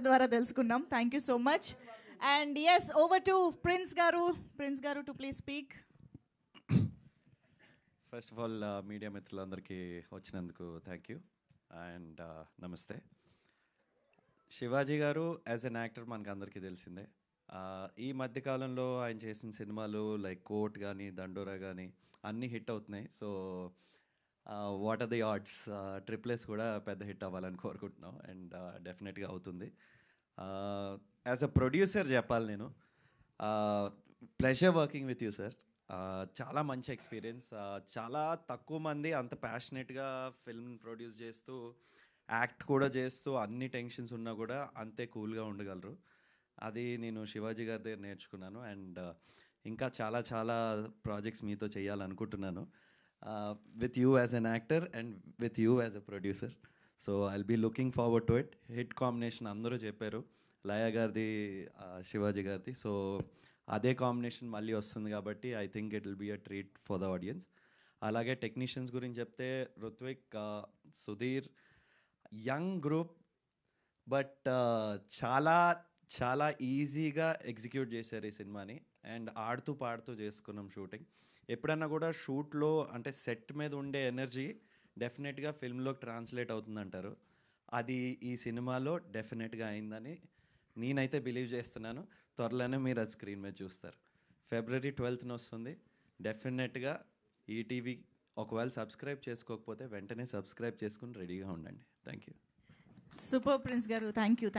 ద్వారా తెలుసుకున్నాం. Thank you so much. And ఎస్, ఓవర్ టు ప్రిన్స్ గారు to please speak. First of all media మిత్రులందరికీ వచ్చినందుకు థ్యాంక్ యూ అండ్ నమస్తే. శివాజీ గారు యాజ్ అన్ యాక్టర్ మనకు అందరికీ తెలిసిందే. ఈ మధ్యకాలంలో ఆయన చేసిన సినిమాలు లైక్ కోర్ట్ కానీ దండోరా కానీ అన్నీ హిట్ అవుతున్నాయి. So what are the odds, triples కూడా పెద్ద హిట్ అవ్వాలని కోరుకుంటున్నాం అండ్ డెఫినెట్గా అవుతుంది. యాజ్ అ ప్రొడ్యూసర్ చెప్పాలి, నేను pleasure working with you sir. చాలా మంచి ఎక్స్పీరియన్స్. చాలా తక్కువ మంది అంత ప్యాషనెట్గా ఫిల్మ్ ప్రొడ్యూస్ చేస్తూ యాక్ట్ కూడా చేస్తూ అన్ని టెన్షన్స్ ఉన్నా కూడా అంతే కూల్గా ఉండగలరు. అది నేను శివాజీ గారి దగ్గర నేర్చుకున్నాను అండ్ ఇంకా చాలా చాలా ప్రాజెక్ట్స్ మీతో చేయాలనుకుంటున్నాను with you as an actor and with you as a producer. So I'll be looking forward to it. Hit combination అందరూ చెప్పారు, లయ గారిది శివాజీ గారిది. సో అదే కాంబినేషన్ మళ్ళీ వస్తుంది కాబట్టి I think it will be a treat for the audience. అలాగే technicians గురించి చెప్తే Ruthvik, Sudheer, young group but చాలా చాలా ఈజీగా ఎగ్జిక్యూట్ చేశారు ఈ సినిమాని అండ్ ఆడుతూ పాడుతూ చేసుకున్నాం షూటింగ్. ఎప్పుడన్నా కూడా షూట్లో అంటే సెట్ మీద ఉండే ఎనర్జీ డెఫినెట్గా ఫిల్మ్లోకి ట్రాన్స్లేట్ అవుతుందంటారు. అది ఈ సినిమాలో డెఫినెట్గా అయిందని నేనైతే బిలీవ్ చేస్తున్నాను. త్వరలోనే మీరు అది స్క్రీన్ మీద చూస్తారు. February 12th వస్తుంది. డెఫినెట్గా ఈటీవీ ఒకవేళ సబ్స్క్రైబ్ చేసుకోకపోతే వెంటనే సబ్స్క్రైబ్ చేసుకుని రెడీగా ఉండండి. Thank you. సూపర్ ప్రిన్స్ గారు, థ్యాంక్ యూ.